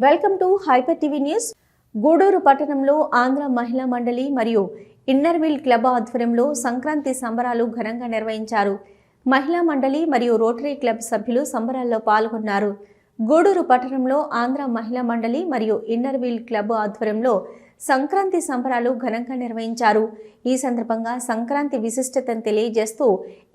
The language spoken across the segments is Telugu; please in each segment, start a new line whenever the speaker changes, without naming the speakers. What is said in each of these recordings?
Welcome to hyper TV news. Gudur పట్టణంలో ఆంధ్ర మహిళా మండలి మరియు ఇన్నర్వీల్ క్లబ్ ఆధ్వర్యంలో సంక్రాంతి సంబరాలు ఘనంగా నిర్వహించారు. మహిళా మండలి మరియు రోటరీ క్లబ్ సభ్యులు సంబరాల్లో పాల్గొన్నారు. గూడూరు పట్టణంలో ఆంధ్ర మహిళా మండలి మరియు ఇన్నర్వీల్ క్లబ్ ఆధ్వర్యంలో సంక్రాంతి సంబరాలు ఘనంగా నిర్వహించారు. ఈ సందర్భంగా సంక్రాంతి విశిష్టతను తెలియజేస్తూ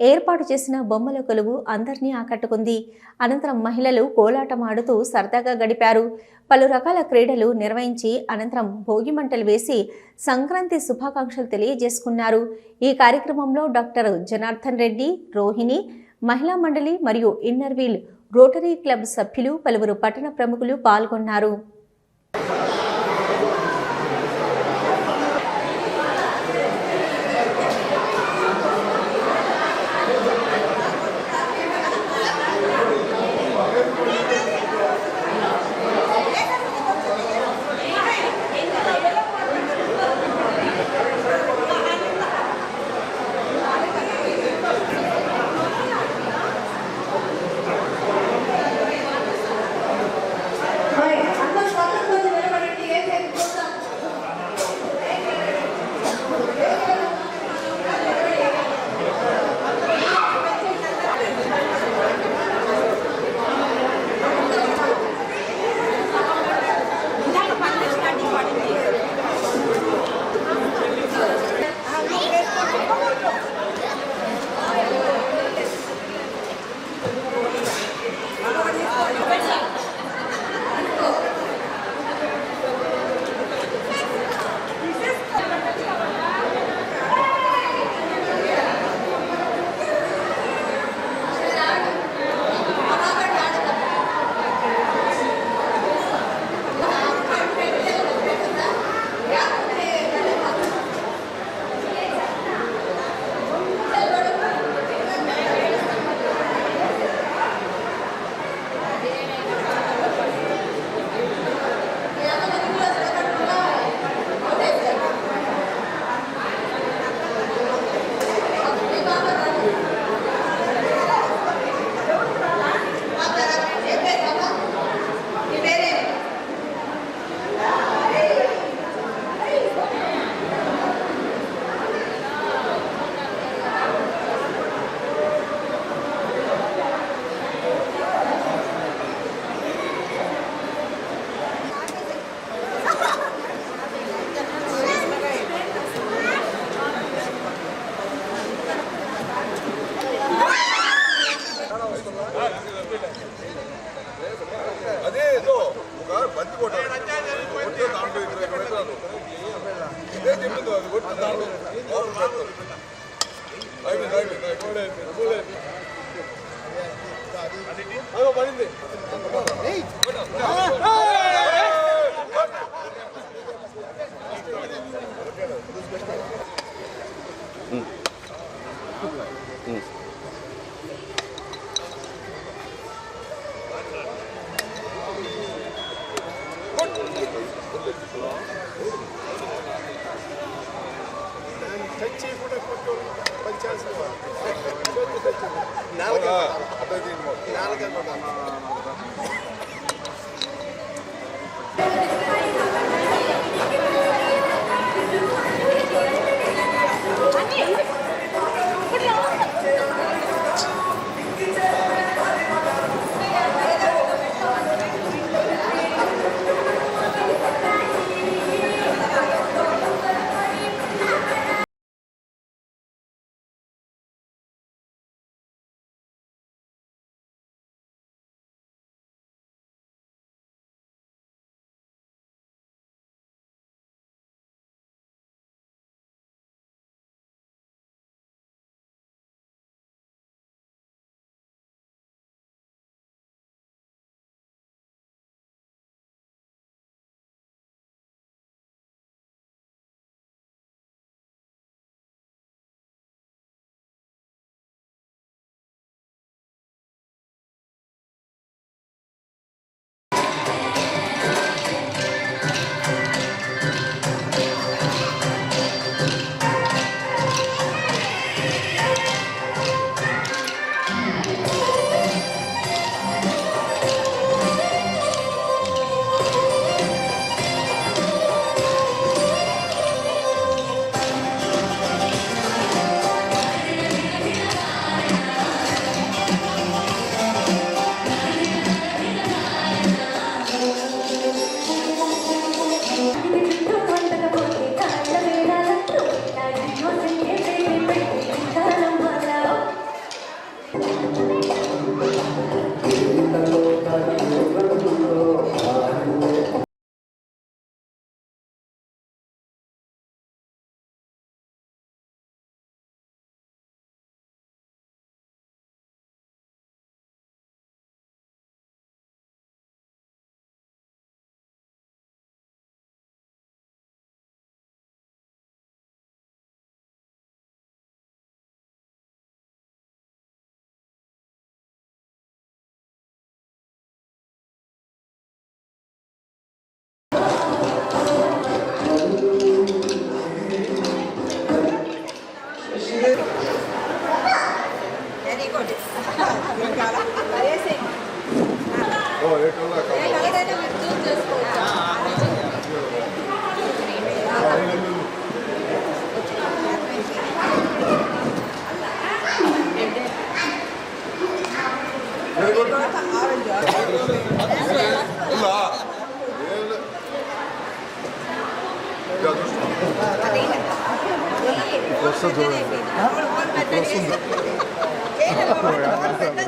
ఏర్పాటు చేసిన బొమ్మల కొలువు అందరినీ ఆకట్టుకుంది. అనంతరం మహిళలు కోలాటం ఆడుతూ సరదాగా గడిపారు. పలు రకాల క్రీడలు నిర్వహించి అనంతరం భోగి మంటలు వేసి సంక్రాంతి శుభాకాంక్షలు తెలియజేసుకున్నారు. ఈ కార్యక్రమంలో డాక్టర్ జనార్దన్ రెడ్డి, రోహిణి, మహిళా మండలి మరియు ఇన్నర్వీల్ రోటరీ క్లబ్ సభ్యులు, పలువురు పట్టణ ప్రముఖులు పాల్గొన్నారు.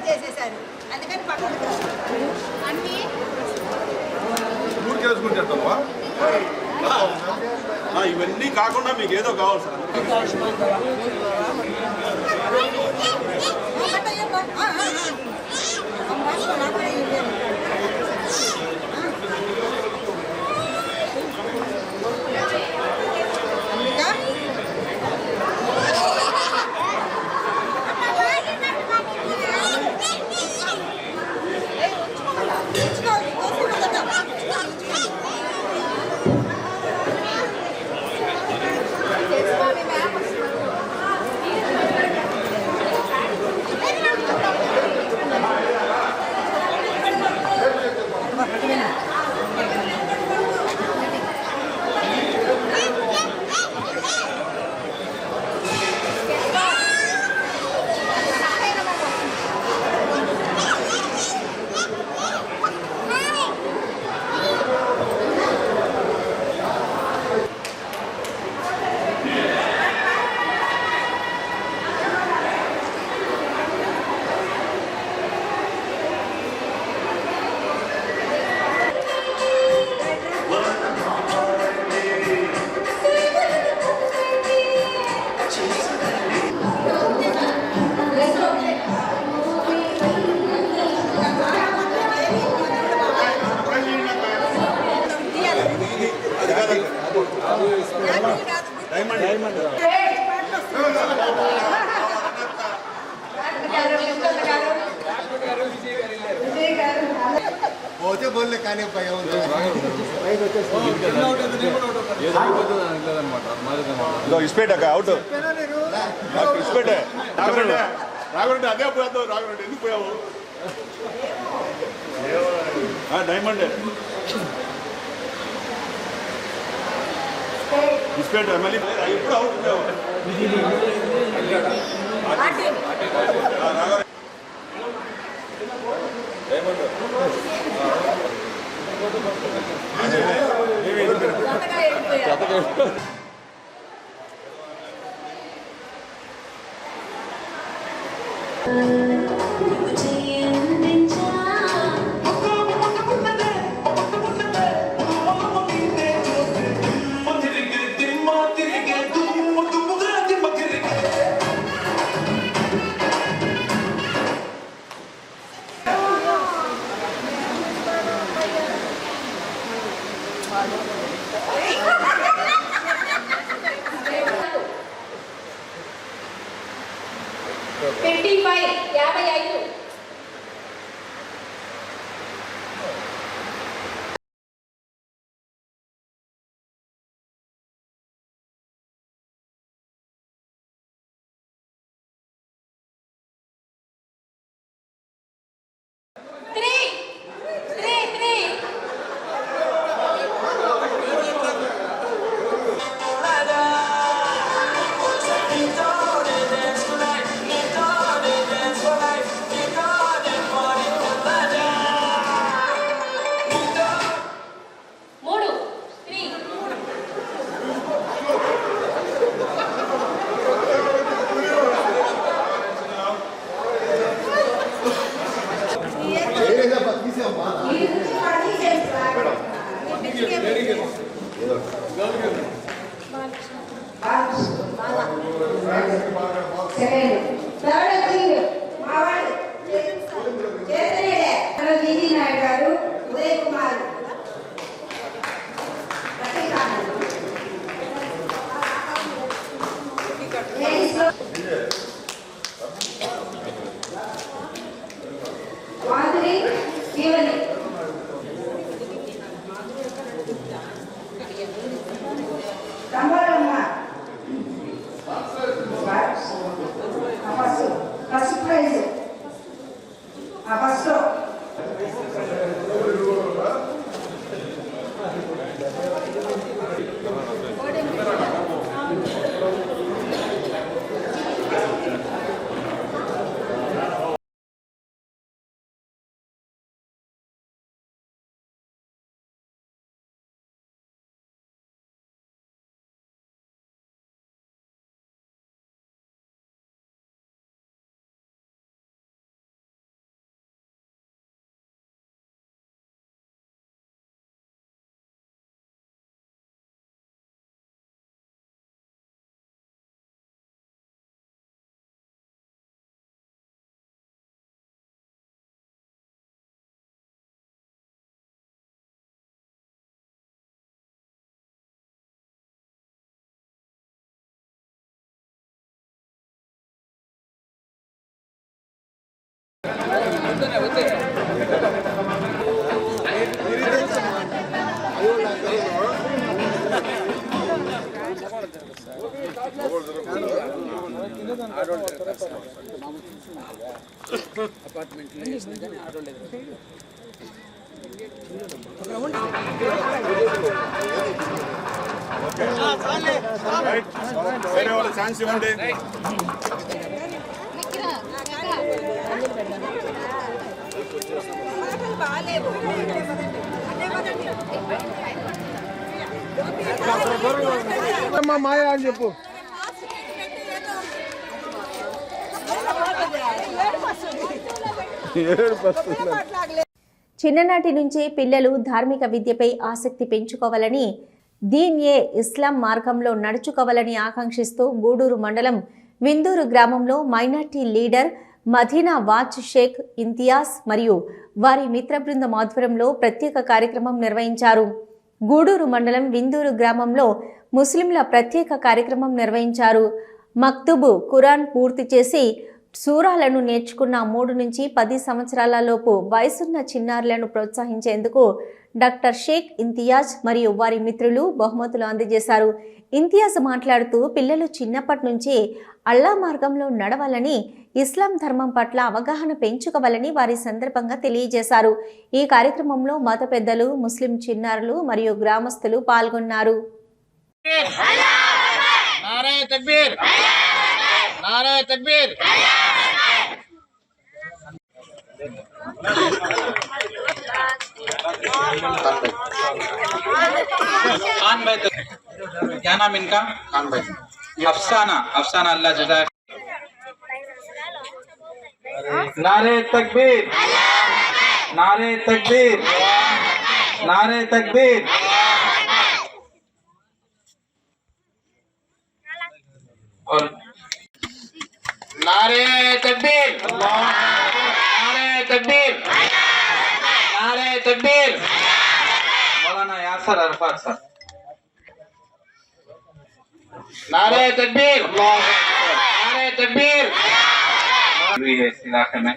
చేసేసారు అందుకని పక్కన అన్ని
ఊరికేసుకుంటావా ఇవన్నీ కాకుండా మీకు ఏదో కావాలి సార్.
పోతే బోల్లే కానీ
ఇస్పేట అవుట్ ఇస్పేటే రాఘవంటే అదే పోయావు రాఘవంటే ఎందుకు పోయావు డైమండ్ ఇస్పేట మళ్ళీ ఇప్పుడు అవుట్ పోయావు
First prize.
వేరే వాళ్ళ ఛాన్స్ ఇవ్వండి.
మాటలు బాగాలేవు.
మాయా అని చెప్పు.
చిన్ననాటి నుంచే పిల్లలు ధార్మిక విద్యపై ఆసక్తి పెంచుకోవాలని, దీన్-ఏ ఇస్లాం మార్గంలో నడుచుకోవాలని ఆకాంక్షిస్తూ గూడూరు మండలం విందూరు గ్రామంలో మైనార్టీ లీడర్ మదీనా వాచ్ షేక్ ఇంతియాజ్ మరియు వారి మిత్ర బృందం ఆధ్వర్యంలో ప్రత్యేక కార్యక్రమం నిర్వహించారు. గూడూరు మండలం విందూరు గ్రామంలో ముస్లింల ప్రత్యేక కార్యక్రమం నిర్వహించారు. మక్తుబు ఖురాన్ పూర్తి చేసి సూరాలను నేర్చుకున్న 3 నుంచి 10 సంవత్సరాల లోపు వయసున్న చిన్నారులను ప్రోత్సహించేందుకు డాక్టర్ షేక్ ఇంతియాజ్ మరియు వారి మిత్రులు బహుమతులు అందజేశారు. ఇంతియాజ్ మాట్లాడుతూ పిల్లలు చిన్నప్పటి నుంచి అల్లా మార్గంలో నడవాలని, ఇస్లాం ధర్మం పట్ల అవగాహన పెంచుకోవాలని వారి సందర్భంగా తెలియజేశారు. ఈ కార్యక్రమంలో మత పెద్దలు, ముస్లిం చిన్నారులు మరియు గ్రామస్తులు పాల్గొన్నారు.
నారే తక్బీర్, నారే తక్బీర్.
खान भाई, क्या नाम इनका? खान भाई. अफसाना, अफसाना अल्लाह जज़ा. नारे तकबीर, नारे तकबीर, नारे तकबीर. और नारे तकबीर, नारे तकबीर, नारे तकबीर. मौलाना यासर अरफात सर. नारे तकबीर, नारे तकबीर. हुई है इस इलाके में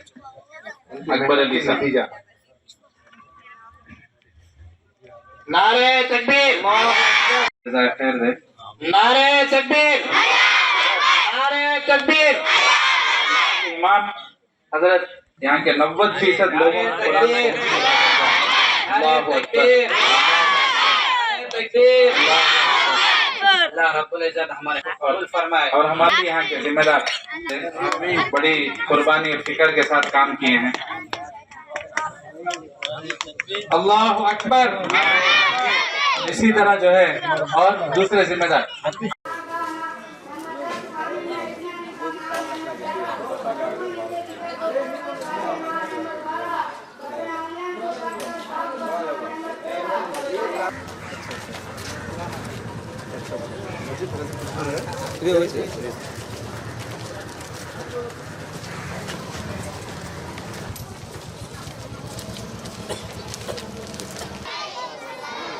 अकबर अली सफीजा. नारे तकबीर, खैर दे. नारे तकबीर, नारे तकबीर. इमाम हजरत यहाँ के 90% लोगों को और हमारे यहाँ के जिम्मेदार बड़ी कुर्बानी और फिक्र के साथ काम किए हैं. अल्लाह अकबर. इसी तरह जो है और दूसरे जिम्मेदार.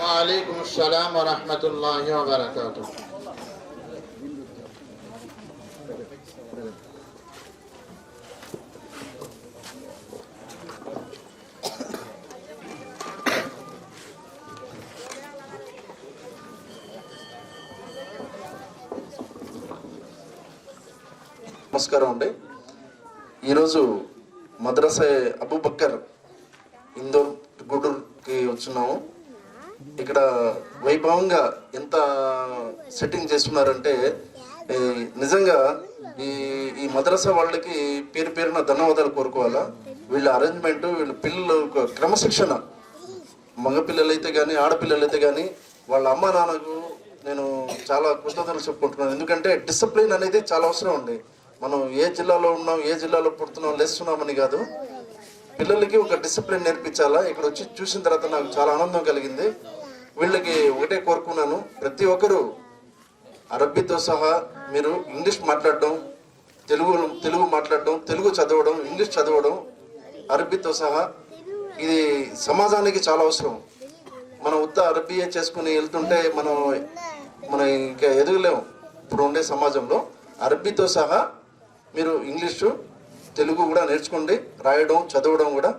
वालेकुम अस्सलाम व रहमतुल्लाहि व बरकातुहू.
నమస్కారం అండి. ఈరోజు మద్రసా అబూబక్కర్ ఇందోర్ గూడూరుకి వచ్చినాము. ఇక్కడ వైభవంగా ఎంత సెట్టింగ్ చేస్తున్నారంటే నిజంగా ఈ మద్రసా వాళ్ళకి పేరు పేరున ధన్యవాదాలు కోరుకోవాలా. వీళ్ళ అరేంజ్మెంట్, వీళ్ళ పిల్లలు క్రమశిక్షణ, మగపిల్లలైతే కానీ ఆడపిల్లలైతే కానీ వాళ్ళ అమ్మ నాన్నకు నేను చాలా కృతజ్ఞతలు చెప్పుకుంటున్నాను. ఎందుకంటే డిసిప్లిన్ అనేది చాలా అవసరం అండి. మనం ఏ జిల్లాలో ఉన్నాం, ఏ జిల్లాలో పుడుతున్నాం, లేస్తున్నామని కాదు, పిల్లలకి ఒక డిసిప్లిన్ నేర్పించాలా. ఇక్కడ వచ్చి చూసిన తర్వాత నాకు చాలా ఆనందం కలిగింది. వీళ్ళకి ఒకటే కోరుకున్నాను, ప్రతి ఒక్కరూ అరబ్బీతో సహా మీరు ఇంగ్లీష్ మాట్లాడడం, తెలుగు మాట్లాడడం, తెలుగు చదవడం, ఇంగ్లీష్ చదవడం, అరబ్బీతో సహా ఇది సమాజానికి చాలా అవసరం. మనం ఉత్త అరబ్బీయే చేసుకుని వెళ్తుంటే మనం ఇంకా ఎదగలేము. ఇప్పుడు ఉండే సమాజంలో అరబ్బీతో సహా మీరు ఇంగ్లీషు, తెలుగు కూడా నేర్చుకోండి, రాయడం చదవడం కూడా.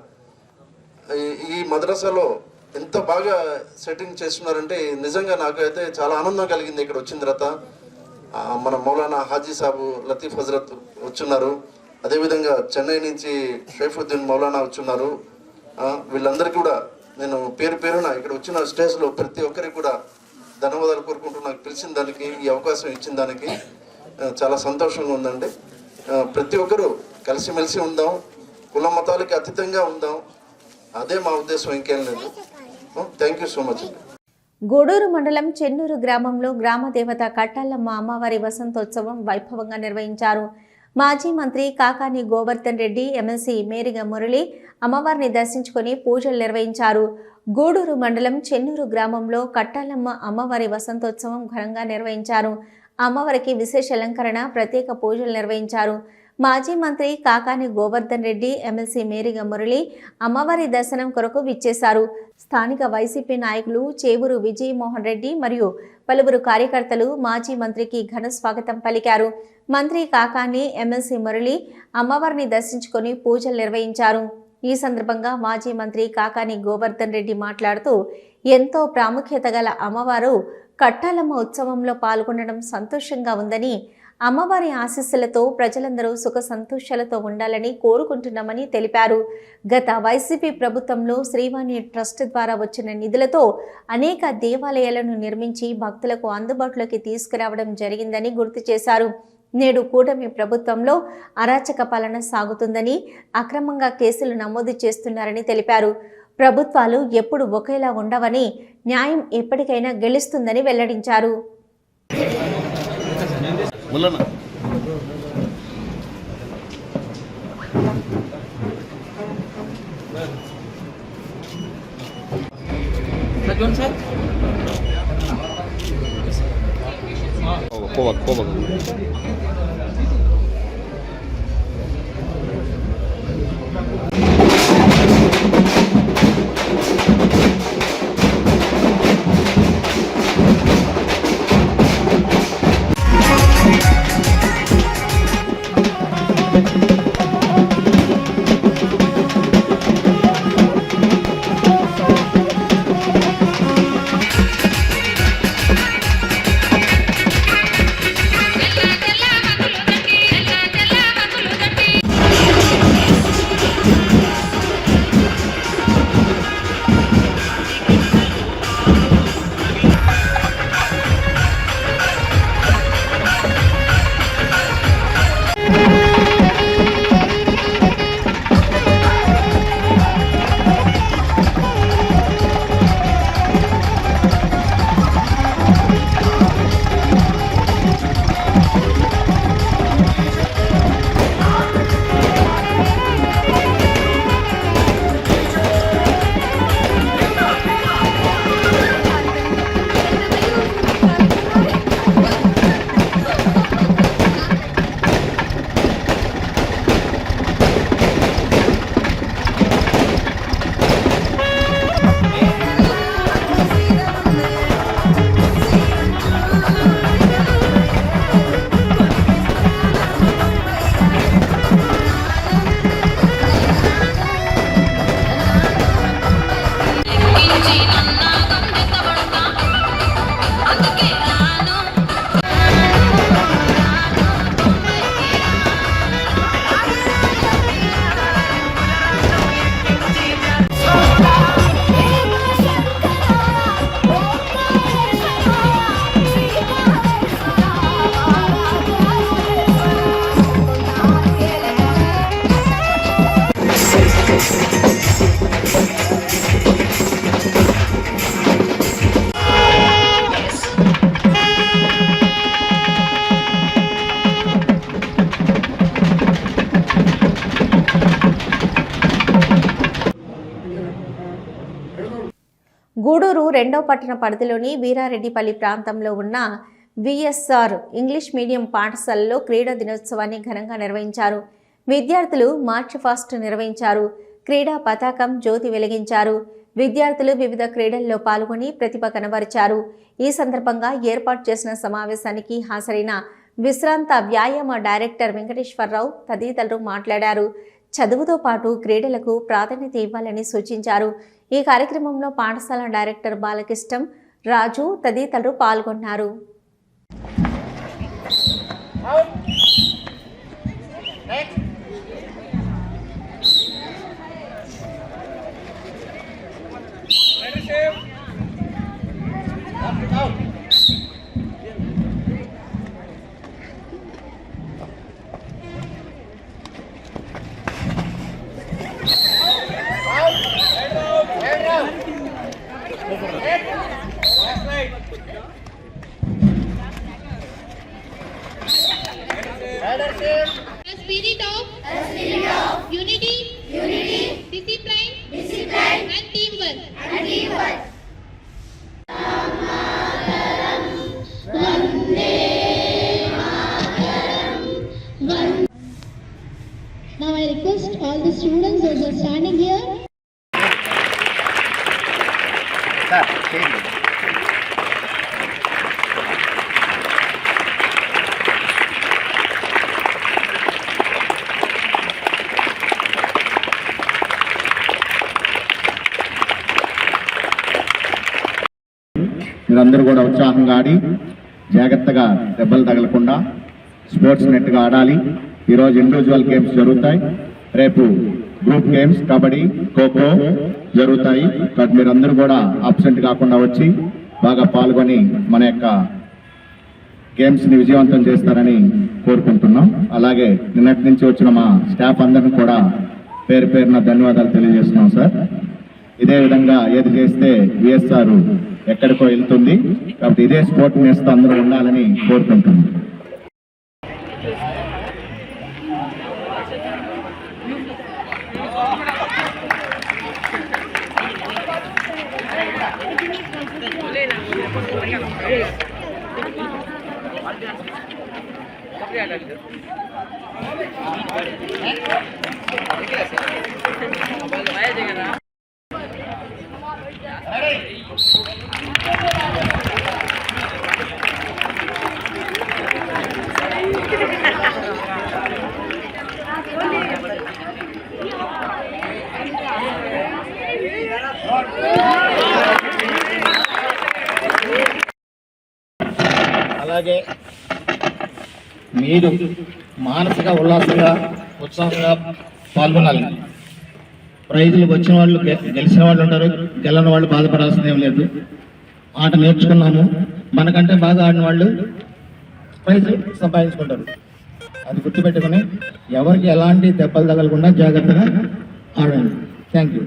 ఈ మద్రసాలో ఎంత బాగా సెట్టింగ్ చేస్తున్నారంటే నిజంగా నాకైతే చాలా ఆనందం కలిగింది ఇక్కడ వచ్చిన తర్వాత. మన మౌలానా హాజీ సాబు లతీఫ్ హజరత్ వచ్చున్నారు, అదేవిధంగా చెన్నై నుంచి షైఫుద్దీన్ మౌలానా వచ్చున్నారు. వీళ్ళందరికీ కూడా నేను పేరు పేరున ఇక్కడ వచ్చిన స్టేజ్లో ప్రతి ఒక్కరికి కూడా ధన్యవాదాలు కోరుకుంటూ నాకు పిలిచిన దానికి, ఈ అవకాశం ఇచ్చిన దానికి చాలా సంతోషంగా ఉందండి. ప్రతి ఒక్కరూ కలిసిమెలిసి ఉందాం, కుల మతాలకి అతీతంగా ఉందాం, అదే మా ఉద్దేశం, ఇంకేం లేదు. Thank you so much.
Gudur మండలం చెన్నూరు గ్రామంలో గ్రామ దేవత కట్టాలమ్మ అమ్మవారి వసంతోత్సవం వైభవంగా నిర్వహించారు. మాజీ మంత్రి కాకాని గోవర్ధన్ రెడ్డి, ఎమ్మెల్సీ మేరిగ మురళి అమ్మవారిని దర్శించుకుని పూజలు నిర్వహించారు. గూడూరు మండలం చెన్నూరు గ్రామంలో కట్టాలమ్మ అమ్మవారి వసంతోత్సవం ఘనంగా నిర్వహించారు. అమ్మవారికి విశేష అలంకరణ, ప్రత్యేక పూజలు నిర్వహించారు. మాజీ మంత్రి కాకాని గోవర్ధన్ రెడ్డి, ఎమ్మెల్సీ మేరిగ మురళి అమ్మవారి దర్శనం కొరకు విచ్చేశారు. స్థానిక వైసీపీ నాయకులు చేవూరు విజయమోహన్ రెడ్డి మరియు పలువురు కార్యకర్తలు మాజీ మంత్రికి ఘన స్వాగతం పలికారు. మంత్రి కాకాని, ఎమ్మెల్సీ మురళి అమ్మవారిని దర్శించుకొని పూజలు నిర్వహించారు. ఈ సందర్భంగా మాజీ మంత్రి కాకాని గోవర్ధన్ రెడ్డి మాట్లాడుతూ, ఎంతో ప్రాముఖ్యత గల అమ్మవారు కట్టాలమ్మ ఉత్సవంలో పాల్గొనడం సంతోషంగా ఉందని, అమ్మవారి ఆశీస్సులతో ప్రజలందరూ సుఖ సంతోషాలతో ఉండాలని కోరుకుంటున్నామని తెలిపారు. గత వైసీపీ ప్రభుత్వంలో శ్రీవాణి ట్రస్ట్ ద్వారా వచ్చిన నిధులతో అనేక దేవాలయాలను నిర్మించి భక్తులకు అందుబాటులోకి తీసుకురావడం జరిగిందని గుర్తు చేశారు. నేడు కూటమి ప్రభుత్వంలో అరాచక పాలన సాగుతుందని, అక్రమంగా కేసులు నమోదు చేస్తున్నారని తెలిపారు. ప్రభుత్వాలు ఎప్పుడు ఒకేలా ఉండవని, న్యాయం ఎప్పటికైనా గెలుస్తుందని వెల్లడించారు. గూడూరు 2వ పట్టణ పరిధిలోని వీరారెడ్డిపల్లి ప్రాంతంలో ఉన్న విఎస్ఆర్ ఇంగ్లీష్ మీడియం పాఠశాలలో క్రీడా దినోత్సవాన్ని ఘనంగా నిర్వహించారు. విద్యార్థులు మార్చ్ ఫాస్ట్ నిర్వహించారు. క్రీడా పతాకం జ్యోతి వెలిగించారు. విద్యార్థులు వివిధ క్రీడల్లో పాల్గొని ప్రతిభ కనబరిచారు. ఈ సందర్భంగా ఏర్పాటు చేసిన సమావేశానికి హాజరైన విశ్రాంత వ్యాయామ డైరెక్టర్ వెంకటేశ్వరరావు తదితరులు మాట్లాడారు. చదువుతో పాటు క్రీడలకు ప్రాధాన్యత ఇవ్వాలని సూచించారు. ఈ కార్యక్రమంలో పాఠశాల డైరెక్టర్ బాలకృష్ణం, రాజు తదితరులు పాల్గొన్నారు.
The spirit of unity, discipline, and teamwork. Now I request all the students who are standing here.
మీరందరూ కూడా ఉత్సాహంగా ఆడి జాగ్రత్తగా దెబ్బలు తగలకుండా స్పోర్ట్స్ నెట్గా ఆడాలి. ఈరోజు ఇండివిజువల్ గేమ్స్ జరుగుతాయి, రేపు గ్రూప్ గేమ్స్ కబడ్డీ, ఖోఖో జరుగుతాయి. కాబట్టి మీరందరూ కూడా అబ్సెంట్ కాకుండా వచ్చి బాగా పాల్గొని మన యొక్క గేమ్స్ని విజయవంతం చేస్తారని కోరుకుంటున్నాం. అలాగే నిన్నటి నుంచి వచ్చిన మా స్టాఫ్ అందరిని కూడా పేరు పేరున ధన్యవాదాలు తెలియజేస్తున్నాం సార్. ఇదే విధంగా ఏది చేస్తే విఎస్ఆర్ ఎక్కడికో వెళ్తుంది. కాబట్టి ఇదే స్పోర్ట్ నేస్తూ అందరూ ఉండాలని కోరుకుంటున్నాం.
అలాగే మీరు మానసిక ఉల్లాసంగా ఉత్సాహంగా పాల్గొనాలి. ప్రైజులు వచ్చిన వాళ్ళు గెలిచిన వాళ్ళు ఉంటారు, గెలని వాళ్ళు బాధపడాల్సిన ఏం లేదు. ఆట నేర్చుకున్నాము, మనకంటే బాగా ఆడిన వాళ్ళు ప్రైజులు సంపాదించుకుంటారు. అది గుర్తుపెట్టుకుని ఎవరికి ఎలాంటి దెబ్బలు తగలకుండా జాగ్రత్తగా ఆడండి. Thank you.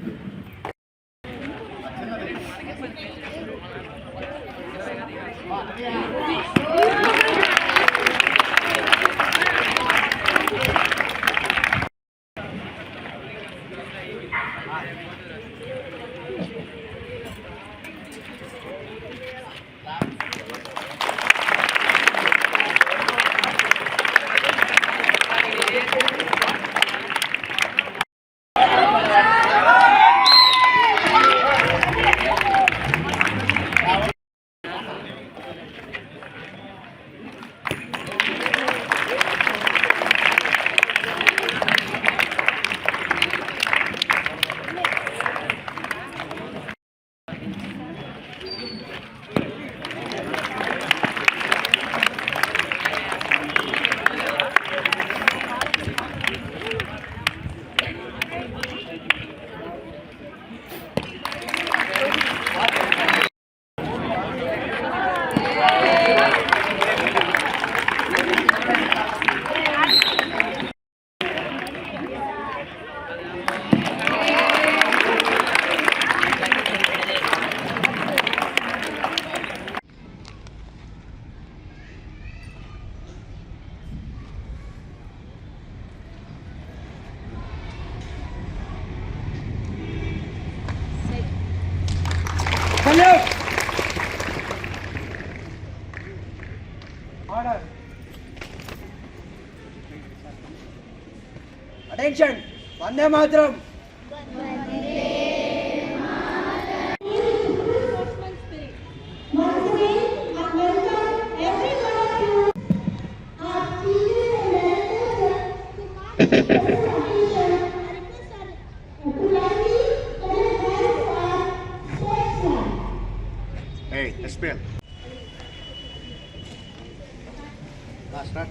Attention! Vande Mataram!
Hey, SPL. Start.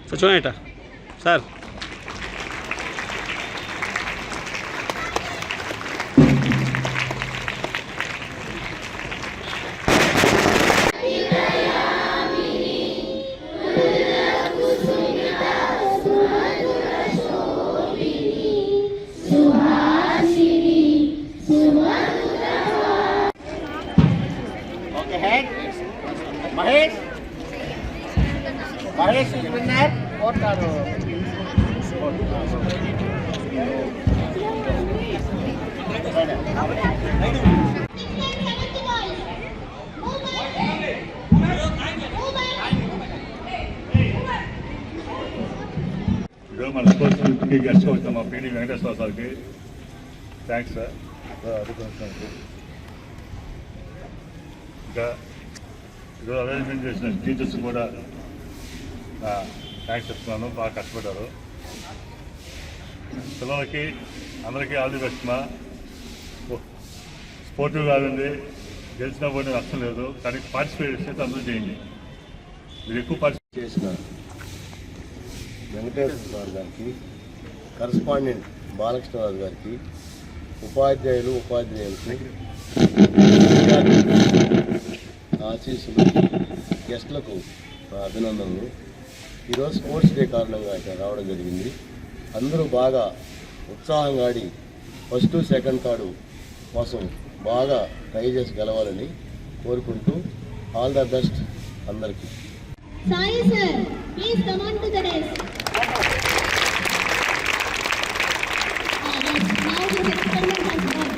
Sir చూడండి sir.
Okay, head. Mahesh. Mahesh is winner. What are
ఈరోజు మన స్పోర్ట్స్కి గెస్ట్గా వచ్చాం మా పీడి వెంకటేశ్వర సార్కి థ్యాంక్స్ సార్ అభినందనకు. ఇంకా ఈరోజు అరేంజ్మెంట్ చేసిన టీచర్స్ కూడా థ్యాంక్స్ చెప్తున్నాను, బాగా కష్టపడ్డారు. పిల్లలకి అందరికీ ఆల్ ది బెస్ట్. మా స్పోర్టివ్ కాదండి, గెలిచినా పోయినా నష్టం లేదు, కానీ పార్టిసిపేట్ చేస్తే అందరూ చేయండి. మీరు ఎక్కువ పార్టిసిపేట్
చేసిన వెంకటేశ్వర సార్ గారికి, కరస్పాండెంట్ బాలకృష్ణరాజు గారికి, ఉపాధ్యాయులకు ఆశీస్సులు, గెస్టులకు అభినందనలు. ఈరోజు స్పోర్ట్స్ డే కారణంగా ఇక్కడ రావడం జరిగింది. అందరూ బాగా ఉత్సాహంగా ఆడి ఫస్ట్ సెకండ్ థర్డ్ కోసం బాగా ట్రై చేసి గెలవాలని కోరుకుంటూ ఆల్ ద బెస్ట్ అందరికీ.
Sai sir, please come on to the desk. Yes, now this experiment has done.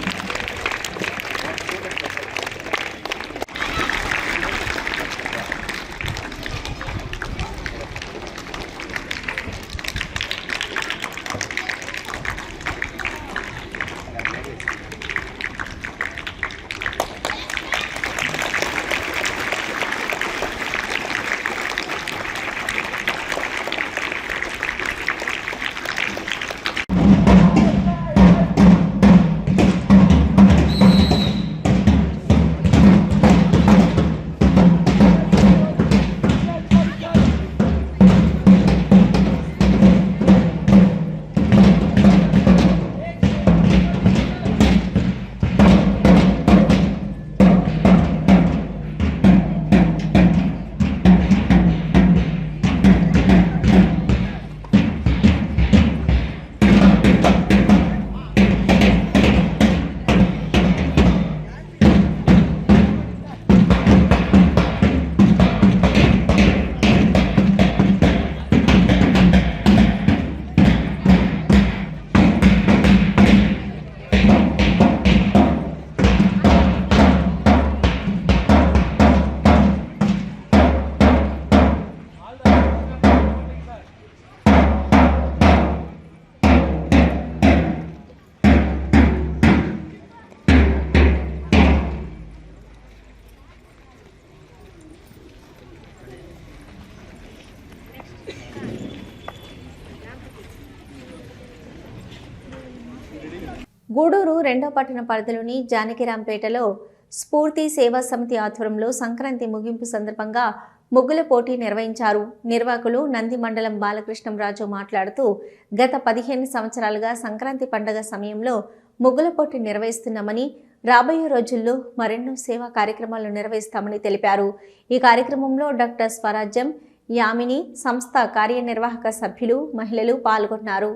Gudur 2వ పట్టణ పరిధిలోని జానకిరాంపేటలో స్ఫూర్తి సేవా సమితి ఆధ్వర్యంలో సంక్రాంతి ముగింపు సందర్భంగా ముగ్గుల పోటీ నిర్వహించారు. నిర్వాహకులు నంది మండలం బాలకృష్ణంరాజు మాట్లాడుతూ గత 15 సంవత్సరాలుగా సంక్రాంతి పండుగ సమయంలో ముగ్గుల పోటీ నిర్వహిస్తున్నామని, రాబోయే రోజుల్లో మరెన్నో సేవా కార్యక్రమాలు నిర్వహిస్తామని తెలిపారు. ఈ కార్యక్రమంలో డాక్టర్ స్వరాజ్యం, యామిని, సంస్థ కార్యనిర్వాహక సభ్యులు, మహిళలు పాల్గొన్నారు.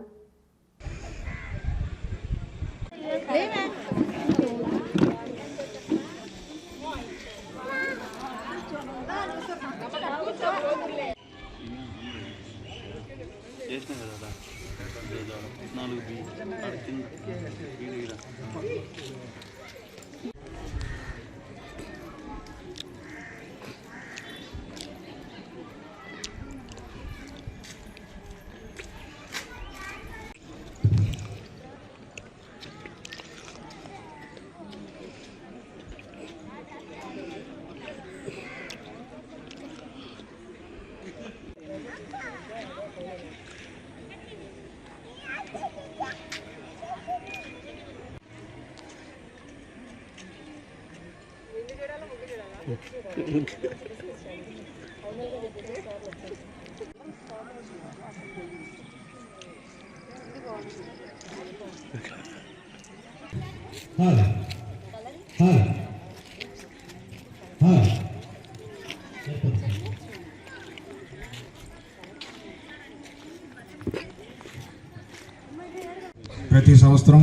ప్రతి సంవత్సరం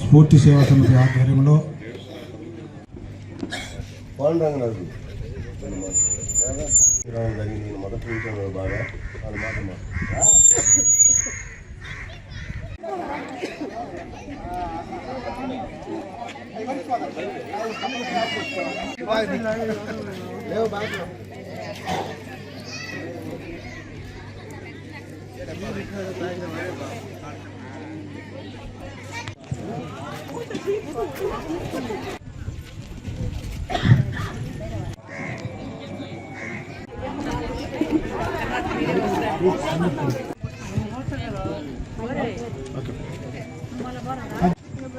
స్ఫూర్తి సేవా సమితి ఆధ్వర్యంలో
పాండురంగనాథు జరిగింది. మొదటి నుంచి బాగా వాళ్ళ మాట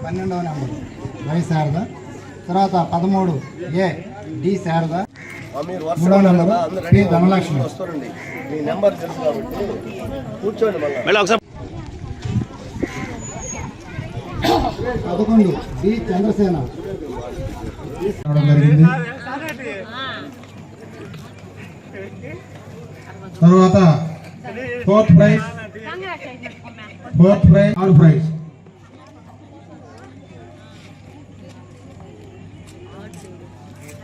పన్నెండవ నెంబర్ వై శారద, తర్వాత 13 ఏ డి శారద,
మీరు
మూడో నెంబర్ పి ధనలక్ష్మి.
వస్తారండి, మీ నెంబర్ తెలుసు కాబట్టి కూర్చోండి. మళ్ళీ
11 డి చంద్రసేన జరిగింది. తర్వాత ఫోర్త్ ప్రైజ్ 6 ప్రైజ్.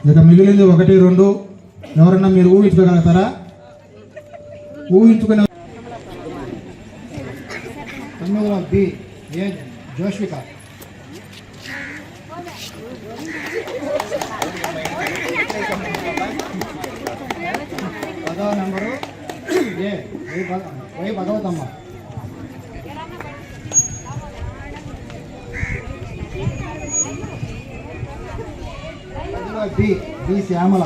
ఇక మిగిలింది 1, 2. ఎవరన్నా మీరు ఊహించుకోగలుగుతారా? ఊహించుకునే 9 బి ఏ జోష్విక, 10వ నెంబరు ఏ వై భగవతమ్మ, 10వ బి శ్యామల,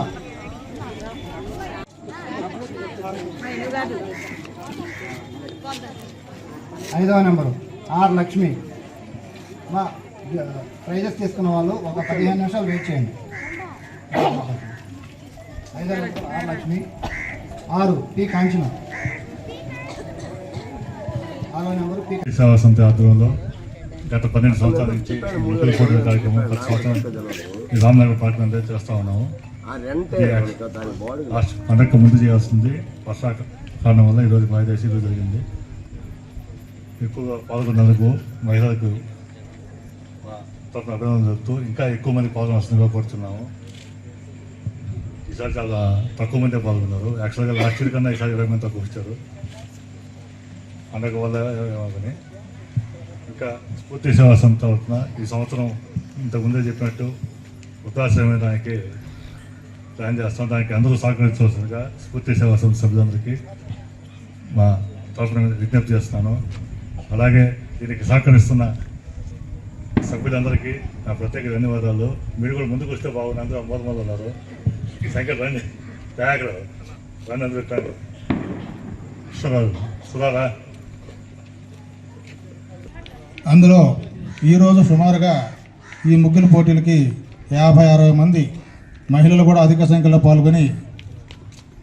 5వ నెంబరు ఆర్ లక్ష్మి. మా ప్రైజెస్ తీసుకున్న వాళ్ళు ఒక 15 నిమిషాలు వెయిట్ చేయండి. 5వ number R Lakshmi, 6 P Kanchana, 6వ నెంబరు పి
సేవా సమితి ఆధ్వర్యంలో గత 12 సంవత్సరాల నుంచి ముగ్గుల పోటీల కార్యక్రమం ప్రతి సంవత్సరం ఈ రామనగర్ పార్టీ చేస్తూ ఉన్నాము. లాస్ట్ పండగకు ముందు చేయాల్సింది వర్షా కారణం వల్ల ఈరోజు వాయిదా ఈరోజు జరిగింది. ఎక్కువగా పాల్గొన్నందుకు మహిళలకు తరఫున అభినందనలు చెబుతూ ఇంకా ఎక్కువ మంది పాల్గొనాల్సిందిగా కోరుతున్నాము. ఈసారి చాలా తక్కువ మందే పాల్గొన్నారు. యాక్చువల్గా లాస్ట్ ఇయర్ కన్నా ఈసారి 20 మంది తక్కువ ఇచ్చారు. పండగ వల్ల ఏమని ఇంకా స్ఫూర్తి సేవా సంస్థ తరఫున ఈ సంవత్సరం ఇంతకుముందే చెప్పినట్టు వృద్ధాశ్రమానికి ప్లాన్ చేస్తాం. దానికి అందరూ సహకరించవలసిందిగా స్ఫూర్తి సేవా సంస్థ సభ్యులందరికీ మా తరఫున విజ్ఞప్తి చేస్తున్నాను. అలాగే దీనికి సహకరిస్తున్న సభ్యులందరికీ నా ప్రత్యేక ధన్యవాదాలు. మీరు కూడా ముందుకు వస్తే బాగుంది. అందరూ మొదలు ఉన్నారు. సంఖ్య రండి, దయాకరావు రండి, అందరూ పెట్టండి. సురారా
అందులో ఈరోజు సుమారుగా ఈ ముగ్గుల పోటీలకి 50-60 మంది మహిళలు కూడా అధిక సంఖ్యలో పాల్గొని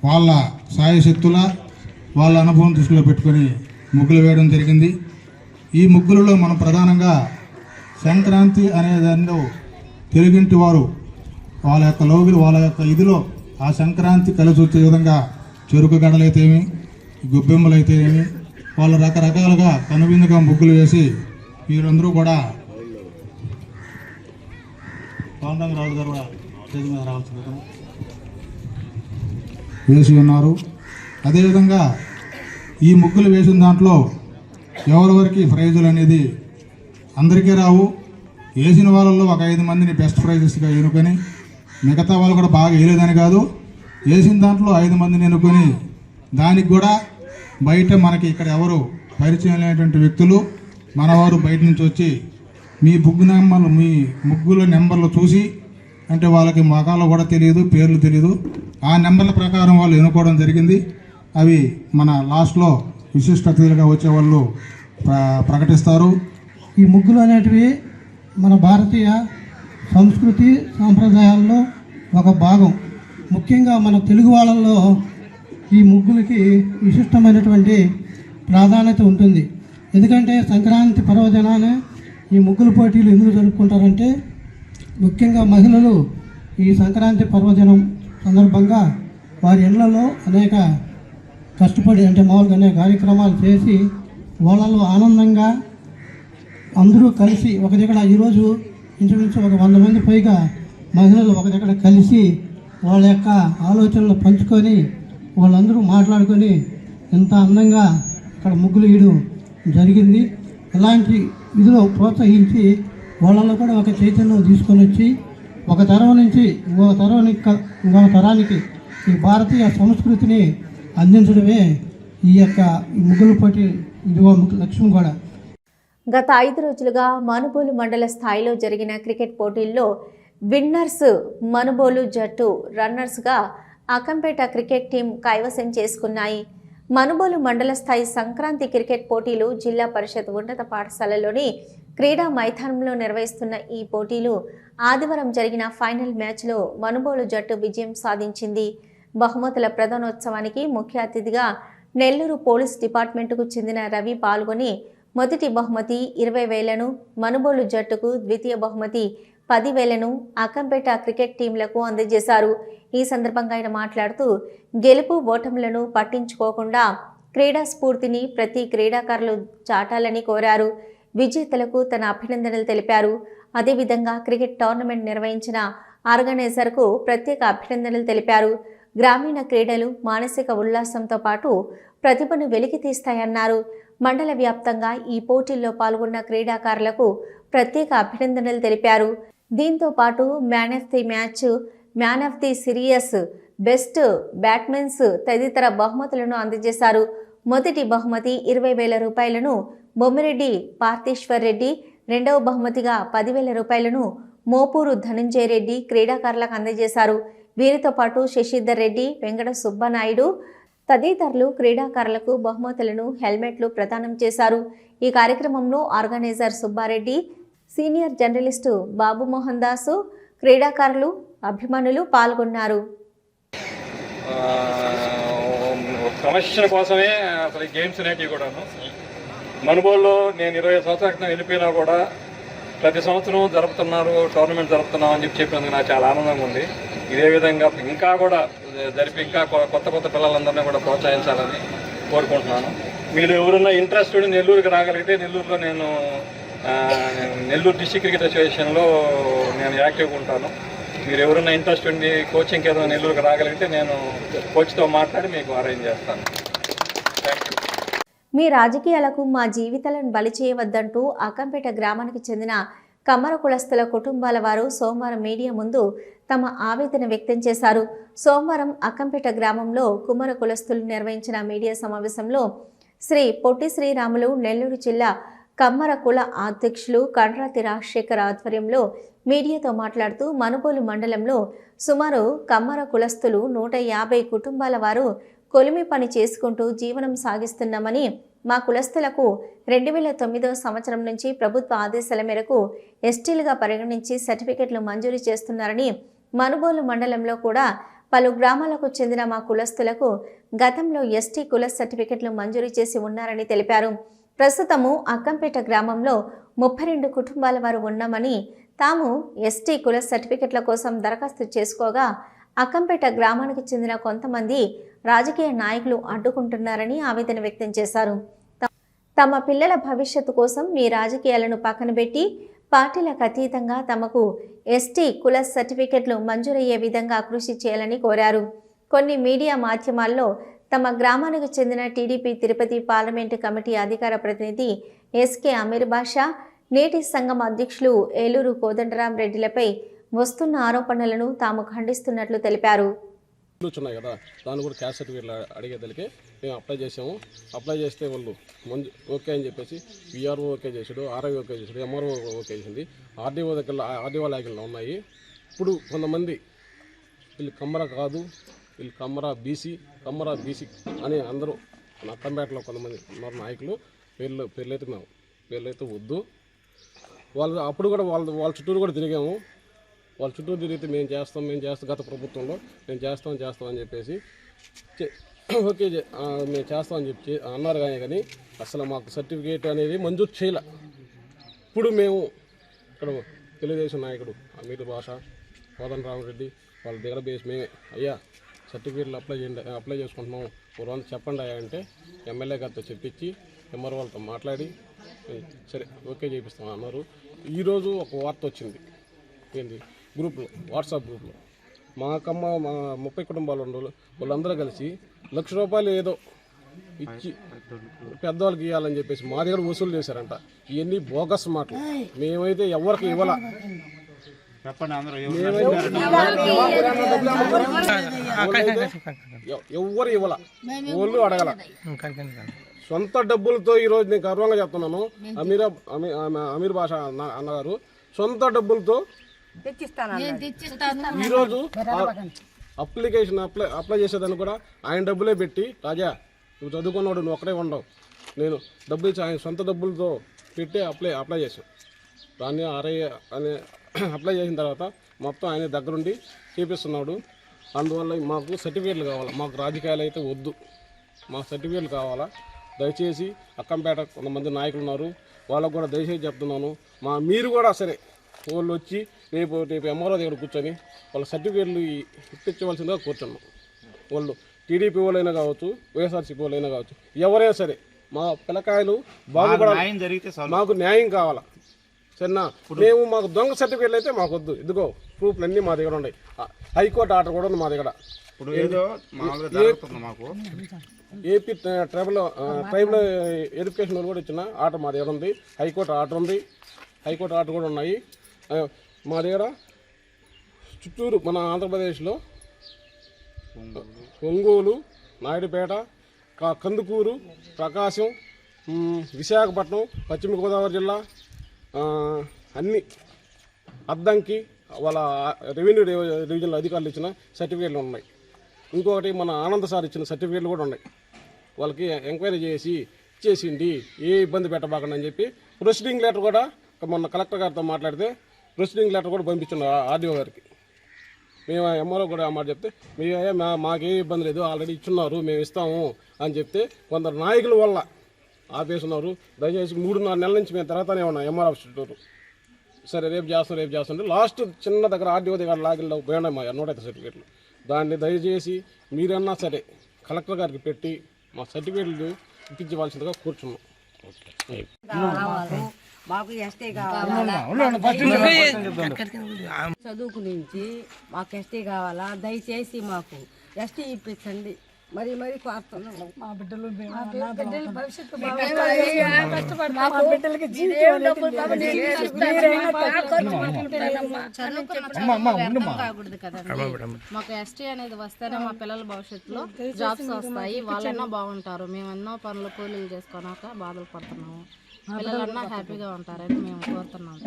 వాళ్ళ సాయశక్తుల వాళ్ళ అనుభవం దృష్టిలో పెట్టుకొని ముగ్గులు వేయడం జరిగింది. ఈ ముగ్గులలో మనం ప్రధానంగా సంక్రాంతి అనే దానిలో తెలుగింటి వారు వాళ్ళ యొక్క లోగిలు వాళ్ళ యొక్క ఇదిలో ఆ సంక్రాంతి కలిసి వచ్చే విధంగా చెరుకు గడలైతేమి గొబ్బెమ్మలైతేనేమి వాళ్ళు రకరకాలుగా కనువిందుగా ముగ్గులు వేసి వీరందరూ కూడా పాండురంగరాజు గారు కూడా స్టేజ్ మీద రావాల్సింది వేసి ఉన్నారు. అదేవిధంగా ఈ ముగ్గులు వేసిన దాంట్లో ఎవరెవరికి ప్రైజులు అనేది అందరికీ రావు. వేసిన వాళ్ళల్లో ఒక 5 మందిని బెస్ట్ ప్రైజెస్గా ఎన్నుకొని, మిగతా వాళ్ళు కూడా బాగా వేయలేదని కాదు, వేసిన దాంట్లో 5 మందిని ఎన్నుకొని, దానికి కూడా బయట మనకి ఇక్కడ ఎవరు పరిచయం లేనటువంటి వ్యక్తులు మనవారు బయట నుంచి వచ్చి మీ ముగ్గుల నెంబర్లు చూసి, అంటే వాళ్ళకి మొఖాలు కూడా తెలియదు, పేర్లు తెలియదు, ఆ నెంబర్ల ప్రకారం వాళ్ళు ఎన్నుకోవడం జరిగింది. అవి మన లాస్ట్లో విశిష్ట అతిథులుగా వచ్చే వాళ్ళు ప్రకటిస్తారు.
ఈ ముగ్గులు అనేటివి మన భారతీయ సంస్కృతి సాంప్రదాయాల్లో ఒక భాగం. ముఖ్యంగా మన తెలుగు వాళ్ళల్లో ఈ ముగ్గులకి విశిష్టమైనటువంటి ప్రాధాన్యత ఉంటుంది. ఎందుకంటే సంక్రాంతి పర్వదినాన ఈ ముగ్గుల పోటీలు ఎందుకు జరుపుకుంటారంటే, ముఖ్యంగా మహిళలు ఈ సంక్రాంతి పర్వదినం సందర్భంగా వారి ఇళ్లలో అనేక కష్టపడి అంటే మామూలుగా అనేక కార్యక్రమాలు చేసి వాళ్ళలో ఆనందంగా అందరూ కలిసి ఒక దగ్గర, ఈరోజు ఇంచుమించు ఒక 100 మంది పైగా మహిళలు ఒక దగ్గర కలిసి వాళ్ళ యొక్క ఆలోచనలు పంచుకొని వాళ్ళందరూ మాట్లాడుకొని ఎంత అందంగా అక్కడ ముగ్గులు వేయడం జరిగింది. ఇలాంటి ఇదిలో ప్రోత్సహించి వాళ్ళలో కూడా ఒక చైతన్యం తీసుకొని వచ్చి ఒక తరం నుంచి ఇంకొక తరానికి ఈ భారతీయ సంస్కృతిని అందించడమే ఈ ముగ్గుల పోటీ ఇదిగో లక్ష్యం కూడా.
గత 5 రోజులుగా మనుబోలు మండల స్థాయిలో జరిగిన క్రికెట్ పోటీల్లో విన్నర్స్ మనుబోలు జట్టు, రన్నర్స్గా అకంపేట క్రికెట్ టీం కైవసం చేసుకున్నాయి. మనుబోలు మండల స్థాయి సంక్రాంతి క్రికెట్ పోటీలు జిల్లా పరిషత్ ఉన్నత పాఠశాలలోని క్రీడా మైదానంలో నిర్వహిస్తున్న ఈ పోటీలు ఆదివారం జరిగిన ఫైనల్ మ్యాచ్లో మనుబోలు జట్టు విజయం సాధించింది. బహుమతుల ప్రధానోత్సవానికి ముఖ్య అతిథిగా నెల్లూరు పోలీస్ డిపార్ట్మెంటుకు చెందిన రవి పాల్గొని మొదటి బహుమతి 20,000ను, మనుబోలు జట్టుకు ద్వితీయ బహుమతి 10,000ను అకంపేట క్రికెట్ టీంలకు అందజేశారు. ఈ సందర్భంగా ఆయన మాట్లాడుతూ గెలుపు ఓటములను పట్టించుకోకుండా క్రీడా స్ఫూర్తిని ప్రతి క్రీడాకారులు చాటాలని కోరారు. విజేతలకు తన అభినందనలు తెలిపారు. అదేవిధంగా క్రికెట్ టోర్నమెంట్ నిర్వహించిన ఆర్గనైజర్కు ప్రత్యేక అభినందనలు తెలిపారు. గ్రామీణ క్రీడలు మానసిక ఉల్లాసంతో పాటు ప్రతిభను వెలికి తీస్తాయన్నారు. మండల వ్యాప్తంగా ఈ పోటీల్లో పాల్గొన్న క్రీడాకారులకు ప్రత్యేక అభినందనలు తెలిపారు. దీంతో పాటు man of the match, man of the series, best batsmen తదితర బహుమతులను అందజేశారు. మొదటి బహుమతి 20,000 రూపాయలను బొమ్మిరెడ్డి పార్థేశ్వర్ రెడ్డి, రెండవ బహుమతిగా 10,000 రూపాయలను మోపూరు ధనంజయ రెడ్డి క్రీడాకారులకు అందజేశారు. వీరితో పాటు శశిధర్ రెడ్డి, వెంకట సుబ్బనాయుడు తదితరులు క్రీడాకారులకు బహుమతులను, హెల్మెట్లు ప్రదానం చేశారు. ఈ కార్యక్రమంలో ఆర్గనైజర్ సుబ్బారెడ్డి, సీనియర్ జర్నలిస్టు బాబు మోహన్ దాసు, క్రీడాకారులు, అభిమానులు పాల్గొన్నారు.
క్రమశిక్షణ కోసమే అసలు ఈ గేమ్స్ అనేటివి కూడాను మనుబోలులో నేను 20 సంవత్సరాల క్రితం వెళ్ళిపోయినా కూడా ప్రతి సంవత్సరం టోర్నమెంట్ జరుపుతున్నాం అని చెప్పినందుకు నాకు చాలా ఆనందంగా ఉంది. ఇదే విధంగా ఇంకా కూడా జరిపి ఇంకా కొత్త పిల్లలందరినీ కూడా ప్రోత్సహించాలని కోరుకుంటున్నాను. మీరు ఎవరైనా ఇంట్రెస్ట్ ఉండి నెల్లూరుకి రాగలిగితే, నెల్లూరులో నేను నెల్లూరు డిస్ట్రిక్ట్ క్రికెట్ అసోసియేషన్లో నేను యాక్టివ్గా ఉంటాను. మీరు ఎవరైనా ఇంట్రెస్ట్ ఉండి కోచింగ్కి ఏదో నెల్లూరుకి రాగలిగితే నేను కోచ్తో మాట్లాడి మీకు అరేంజ్ చేస్తాను.
మీ రాజకీయాలకు మా జీవితాలను బలి చేయవద్దంటూ అకంపేట గ్రామానికి చెందిన కమ్మర కులస్తుల కుటుంబాల వారు సోమవారం మీడియా ముందు తమ ఆవేదన వ్యక్తం చేశారు. సోమవారం అకంపేట గ్రామంలో కుమ్మర కులస్తులు నిర్వహించిన మీడియా సమావేశంలో శ్రీ పొట్టి శ్రీరాములు నెల్లూరు జిల్లా కమ్మర కుల అధ్యక్షులు కండ్రాతి రాజశేఖర్ ఆధ్వర్యంలో మీడియాతో మాట్లాడుతూ మనుబోలు మండలంలో సుమారు కమ్మర కులస్తులు 150 కుటుంబాల వారు కొలిమి పని చేసుకుంటూ జీవనం సాగిస్తున్నామని, మా కులస్తులకు 2009 సంవత్సరం నుంచి ప్రభుత్వ ఆదేశాల మేరకు ఎస్టీలుగా పరిగణించి సర్టిఫికెట్లు మంజూరు చేస్తున్నారని, మనుబోలు మండలంలో కూడా పలు గ్రామాలకు చెందిన మా కులస్తులకు గతంలో ఎస్టీ కుల సర్టిఫికెట్లు మంజూరు చేసి ఉన్నారని తెలిపారు. ప్రస్తుతము అక్కంపేట గ్రామంలో 32 కుటుంబాల వారు ఉన్నామని, తాము ఎస్టీ కుల సర్టిఫికెట్ల కోసం దరఖాస్తు చేసుకోగా అక్కంపేట గ్రామానికి చెందిన కొంతమంది రాజకీయ నాయకులు అడ్డుకుంటున్నారని ఆవేదన వ్యక్తం చేశారు. తమ పిల్లల భవిష్యత్తు కోసం మీ రాజకీయాలను పక్కన పెట్టి పార్టీలకు అతీతంగా తమకు ఎస్టీ కుల సర్టిఫికెట్లు మంజూరయ్యే విధంగా కృషి చేయాలని కోరారు. కొన్ని మీడియా మాధ్యమాల్లో తమ గ్రామానికి చెందిన టీడీపీ తిరుపతి పార్లమెంటు కమిటీ అధికార ప్రతినిధి ఎస్కే అమీర్ బాషా నేటి సంఘం అధ్యక్షులు ఏలూరు కోదండరాం రెడ్డిలపై వస్తున్న ఆరోపణలను తాము ఖండిస్తున్నట్లు తెలిపారు.
ఉన్నాయి కదా, దాన్ని కూడా క్యాస్ట్ సర్టిఫికేట్లు అడిగేదానికి మేము అప్లై చేసాము. అప్లై చేస్తే వాళ్ళు ముందు ఓకే అని చెప్పేసి విఆర్ఓ ఓకే చేసాడు, ఆర్ఐ ఓకే చేసాడు, ఎంఆర్ఓ ఓకే చేసింది. ఆర్డీఓ దగ్గర ఆర్డీఓ లాగిల్లో ఉన్నాయి. ఇప్పుడు కొంతమంది వీళ్ళు కమ్మర కాదు, వీళ్ళు కమ్మరా బీసీ అని అందరూ నక్కంపేటలో కొంతమంది ఉన్నారు నాయకులు. పేర్లైతే వద్దు. వాళ్ళు అప్పుడు కూడా వాళ్ళ చుట్టూరు కూడా తిరిగాము. వాళ్ళ చుట్టూ తిరిగితే మేము చేస్తాం గత ప్రభుత్వంలో మేము చేస్తాం అని చెప్పేసి ఓకే మేము చేస్తామని చెప్పి అన్నారు. కానీ అసలు మాకు సర్టిఫికేట్ అనేది మంజూరు చేయలే. ఇప్పుడు మేము ఇక్కడ తెలుగుదేశం నాయకుడు అమీర్ బాషా, కోదండరామరెడ్డి వాళ్ళ దగ్గర బేసి మేమే అయ్యా సర్టిఫికేట్లు అప్లై చేసుకుంటున్నాము రోజు చెప్పండి అయ్యా అంటే ఎమ్మెల్యే గారితో చెప్పించి ఎంఆర్ వాళ్ళతో మాట్లాడి సరే ఓకే చేపిస్తాం అన్నారు. ఈరోజు ఒక వార్త వచ్చింది ఏంటి గ్రూప్లో, వాట్సాప్ గ్రూప్లో మా 30 కుటుంబాలు ఉండవు వాళ్ళందరూ కలిసి ₹1,00,000 ఏదో ఇచ్చి పెద్దవాళ్ళకి ఇవ్వాలని చెప్పేసి మా దగ్గర వసూలు చేశారంట. ఇవన్నీ బోగస్ మాటలు. మేమైతే ఎవరికి ఇవ్వాల, ఎవరు ఇవ్వాల, వాళ్ళు అడగల. సొంత డబ్బులతో ఈరోజు నేను గర్వంగా చెప్తున్నాను, అమీర్ బాషా అన్నగారు సొంత డబ్బులతో ఈరోజు అప్లికేషన్ అప్లై చేసేదాన్ని కూడా ఆయన డబ్బులే పెట్టి, రాజా నువ్వు చదువుకున్నాడు, నువ్వు ఒక్కడే ఉండవు, నేను డబ్బులు ఇచ్చి ఆయన సొంత డబ్బులతో పెట్టి అప్లై చేశాను. దాన్ని ఆర్ఐ అని అప్లై చేసిన తర్వాత మొత్తం ఆయన దగ్గరుండి చేపిస్తున్నాడు. అందువల్ల మాకు సర్టిఫికేట్లు కావాలా, మాకు రాజకీయాలు అయితే వద్దు, మాకు సర్టిఫికేట్లు కావాలా. దయచేసి అక్కంపేట కొంతమంది నాయకులు ఉన్నారు, వాళ్ళకు కూడా దయచేసి చెప్తున్నాను, మీరు కూడా సరే వాళ్ళు వచ్చి రేపు ఎంఆర్ఓ దగ్గర కూర్చొని వాళ్ళ సర్టిఫికేట్లు ఇప్పించవలసిందిగా కూర్చున్నాం. వాళ్ళు టీడీపీ వాళ్ళైనా కావచ్చు, వైఎస్ఆర్సీపీ వాళ్ళైనా కావచ్చు, ఎవరైనా సరే మా పిల్లకాయలు బాగుపడాలి, మాకు న్యాయం కావాలా. సరేనా, మాకు దొంగ సర్టిఫికేట్లు అయితే మాకు వద్దు. ఇదిగో ప్రూఫ్లు అన్నీ మా దగ్గర ఉన్నాయి. హైకోర్టు ఆర్డర్ కూడా ఉంది మా దగ్గర. ఏపీ ట్రైబల్ ఎడ్యుకేషన్ వాళ్ళు కూడా ఇచ్చిన ఆర్డర్ మా దగ్గర ఉంది. హైకోర్టు ఆర్డర్ కూడా ఉన్నాయి మా దగ్గర. చుట్టూరు మన ఆంధ్రప్రదేశ్లో ఒంగోలు, నాయుడుపేట, కందుకూరు, ప్రకాశం, విశాఖపట్నం, పశ్చిమ గోదావరి జిల్లా, అన్ని అద్దంకి వాళ్ళ రెవెన్యూ డివిజన్లో అధికారులు ఇచ్చిన సర్టిఫికేట్లు ఉన్నాయి. ఇంకొకటి మన ఆనంద్ సార్ ఇచ్చిన సర్టిఫికేట్లు కూడా ఉన్నాయి. వాళ్ళకి ఎంక్వైరీ చేసి ఇచ్చేసింది, ఏ ఇబ్బంది పెట్టబాకండి అని చెప్పి ప్రొసీడింగ్ లెటర్ కూడా మొన్న కలెక్టర్ గారితో మాట్లాడితే ప్రొసీడింగ్ లెటర్ కూడా పంపించున్నారు ఆర్డీఓ గారికి. మేము ఎంఆర్ఓ కూడా ఆ మాట చెప్తే మాకే ఇబ్బంది లేదు, ఆల్రెడీ ఇచ్చున్నారు, మేము ఇస్తాము అని చెప్తే కొందరు నాయకుల వల్ల ఆపేస్తున్నారు. దయచేసి 3-4 నెలల నుంచి మేము తిరుగుతూనే ఉన్నాం ఎంఆర్ఓ చుట్టూరు. సరే రేపు చేస్తుంటే లాస్ట్ చిన్న దగ్గర ఆర్డీఓ దగ్గర లాగిల్లో పోయినాయి మా 105 సర్టిఫికేట్లు. దాన్ని దయచేసి మీరన్నా సరే కలెక్టర్ గారికి పెట్టి మా సర్టిఫికేట్లు ఇప్పించవలసిందిగా కూర్చున్నాం.
మాకు ఎస్టీ కావాలా, చదువుకు నుంచి మాకు ఎస్టీ కావాలా, దయచేసి మాకు ఎస్టీ ఇప్పించండి. మరి కోరుతున్నాం. మా బిడ్డలు భవిష్యత్తు కాకూడదు కదండి. మాకు ఎస్టీ అనేది వస్తేనే మా పిల్లల భవిష్యత్తులో జాబ్స్ వస్తాయి, వాళ్ళన్నా బాగుంటారు. మేము ఎన్నో పనులు కూలీలు చేసుకోనాక బాధలు పడుతున్నాము, పిల్లలన్నా హ్యాపీగా ఉంటారని మేము కోరుతున్నాము.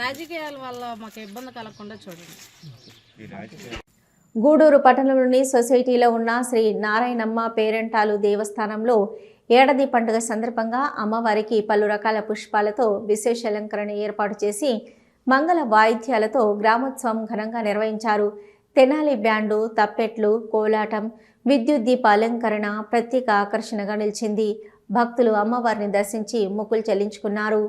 రాజకీయాల వల్ల మాకు ఇబ్బంది కలగకుండా చూడండి.
గూడూరు పట్టణంలోని సొసైటీలో ఉన్న శ్రీ నారాయణమ్మ పేరెంటాలు దేవస్థానంలో ఏడాది పండుగ సందర్భంగా అమ్మవారికి పలు రకాల పుష్పాలతో విశేష అలంకరణ ఏర్పాటు చేసి మంగళ వాయిద్యాలతో గ్రామోత్సవం ఘనంగా నిర్వహించారు. తెనాలి బ్యాండు, తప్పెట్లు, కోలాటం, విద్యుత్ దీప అలంకరణ ప్రత్యేక ఆకర్షణగా నిలిచింది. భక్తులు అమ్మవారిని దర్శించి మొక్కులు చెల్లించుకున్నారు.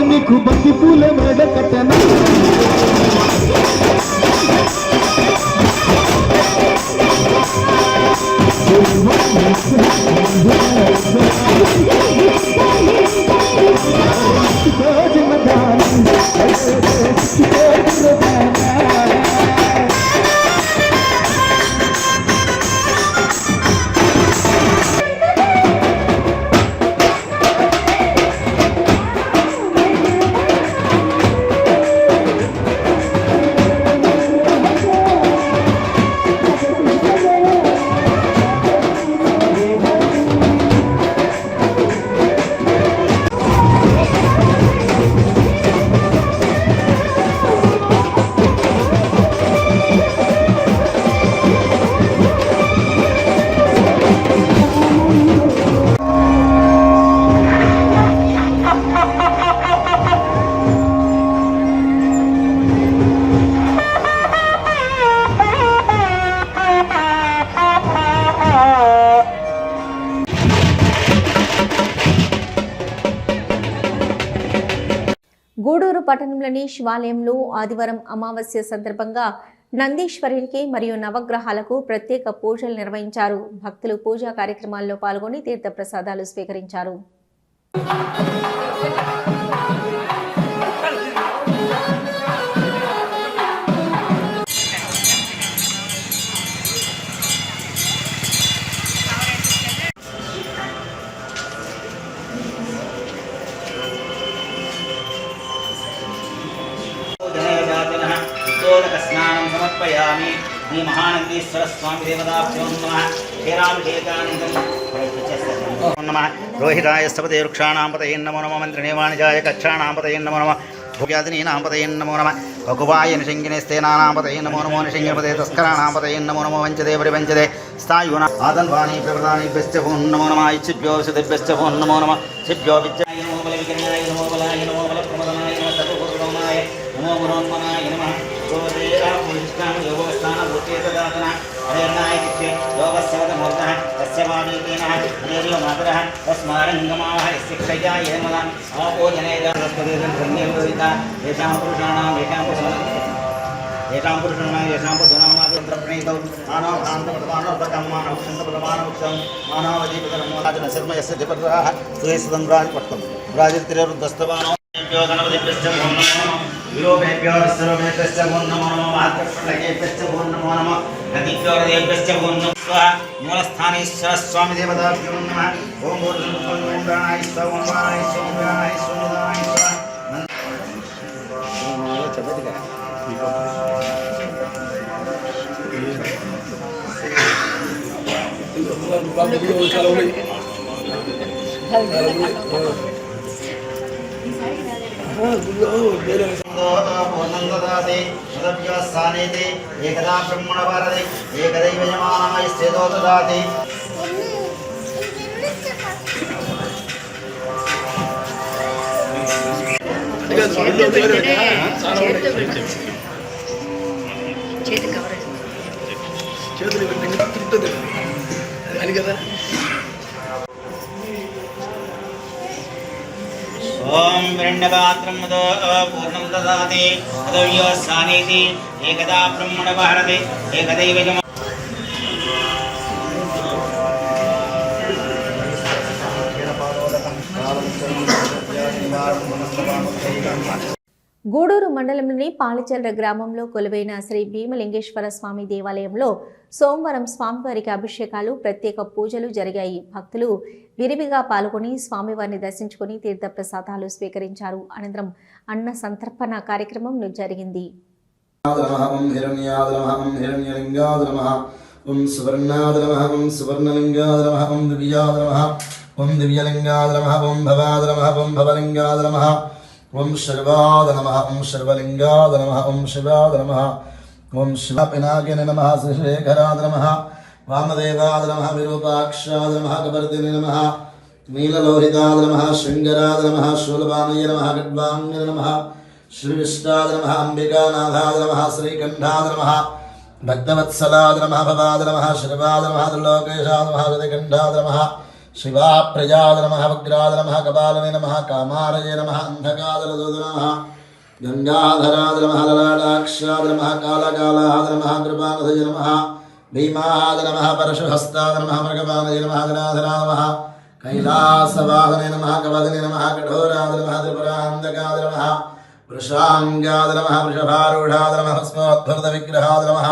నీకు బంతి పూల మెడ కట్టన
గూడూరు పట్టణంలోని శివాలయంలో ఆదివారం అమావాస్య సందర్భంగా నందీశ్వరునికి మరియు నవగ్రహాలకు ప్రత్యేక పూజలు నిర్వహించారు. భక్తులు పూజా కార్యక్రమాల్లో పాల్గొని తీర్థప్రసాదాలు స్వీకరించారు.
स्नानं समर्पयामि श्री महानंदीश्वर स्वामी देवताभ्यो नमः क्षीराभिषेकानंदं नमः रोहिताय स्तपते वृक्षाणां पतये नमो नमः मन्त्रिणेवाणिजाय कक्षाणां पतये नमो नमः भोग्यादिनीनां पतये नमो नमः ककुवाय निषङ्गिने स्तेनानां पतये नमो नमो निषङ्गिपते तस्कराणां पतये नमो नमो वञ्चते परिवञ्चते स्थायुना आदन्वानि प्रवदानिभ्यश्च भो नमो नमः इच्छिभ्यो विशुद्धिभ्यश्च भो नमो नमः सिभ्यो विद्याय नमो बलविकरणाय नमो बलाय नमो बलप्रमदनाय नमः सर्वभूतनाय नमो मनोन्मनाय नमः योगस्थानभूतेतदातनः हरेर्नायकित्ये योगस्यवदमूर्तः तस्य वावीकेनः हरेर्यो मातरः तस्मारङ्गमावः यस्य क्षया येमदा आपो जनेदास्पदेशन्येवसिता येषां पुरुषाणां येषां पुरुषाणां మంత్ర ప్రణీతౌ మానవభాంతపదమానోపకం మానవక్షంతపదమానవక్షం మానవదీపకర్మోజన శర్మయస్య దిపర్రాహ సుయేసుదంద్రాజ పట్టం రాజతిరరుద్దస్తవానో గణపతిభ్యశ్చ ఓం నమో విలోభేభ్యో సర్వేభ్యశ్చ ఓం నమో నమః మహాత్మష్లకేభ్యశ్చ ఓం నమో నమః గతిభ్యోరదేభ్యశ్చ ఓం నమః స్వాహ మూలస్థానేశ్వర స్వామి దేవతాభ్యో నమః ఓం ఓం ప్రాణాయ స్వాహ ఓం ప్రాణాయ స్వాహ ఓం ప్రాణాయ స్వాహ ఓం ప్రాణాయ స్వాహ ఏకదా బ్రహ్మణ భారతి ఏకదైవ యమానాయ స్థితో దదాతి ఓం హిరణ్యపాత్రం పూర్ణం దదాతి తదవ్యోస్సానేతి ఏకదా బ్రహ్మణ భారతి ఏకదైవ యమ
గూడూరు మండలంలోని పాలిచల్ర గ్రామంలో కొలువైన శ్రీ భీమలింగేశ్వర స్వామి దేవాలయంలో సోమవారం స్వామివారికి అభిషేకాలు ప్రత్యేక పూజలు జరిగాయి. భక్తులు విరివిగా పాల్గొని స్వామివారిని దర్శించుకుని తీర్థప్రసాదాలు స్వీకరించారు. అనంతరం అన్న సంతర్పణ కార్యక్రమం జరిగింది.
ఓం శర్వాద నమః ఓం శర్వలింగాద నమః ఓం శివాద నమః ఓం శివపినాకిని నమః శ్రీశేఖరాద నమః వామదేవాద నమః విరూపాక్షాద నమః కబర్దిని నమః నీలలోహితాద నమః శృంగరాద నమః శూలపానయ నమః గడ్వాంగన నమః శ్రీవిష్టాద నమః అంబికానాథాద నమః శ్రీకంఠాద నమః భక్తవత్సలాద నమః భవాద నమః శర్వాద నమః త్రిలోకేశాద నమః గతికంఠాద నమః शिवा प्रजाद नमः वग्राद नमः कपालने नमः कामारये नमः अंधकादलदूत नमः गंगाधराद नमः ललाटाक्षाद नमः कालकालाद नमः कृपानदय नमः भीमाद नमः परशुहस्ताद नमः मृगपानय नमः गणाधराद नमः कैलासवाहने नमः कवदने नमः कठोराद नमः त्रिपुरान्धकाद नमः वृषांगाद नमः वृषभारूढाद नमः भस्मोद्भृत विग्रहाद नमः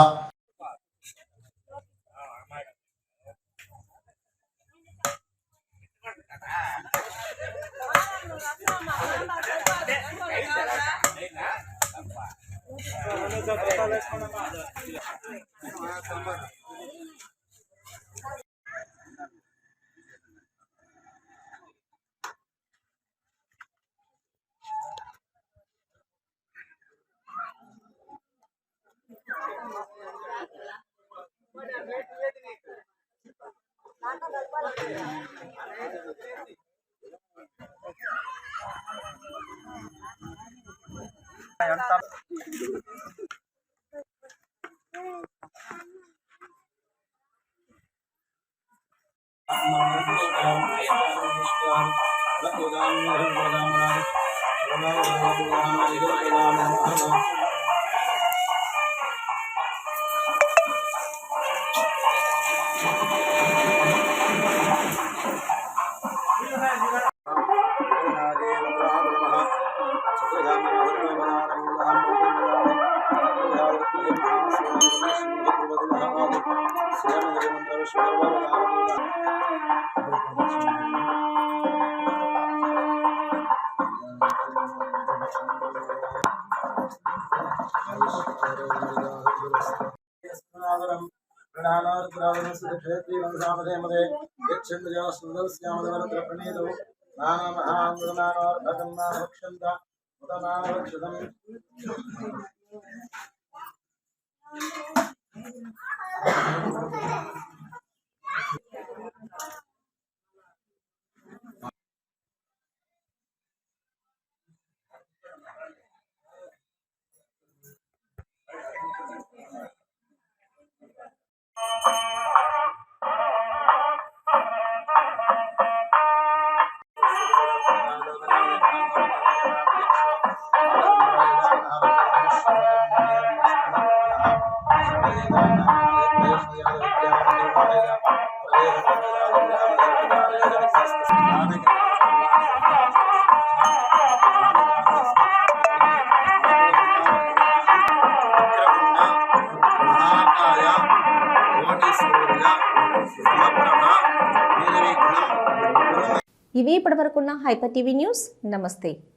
ఇవి ఇప్పటివరకున్న హైపర్ టీవీ న్యూస్. నమస్తే.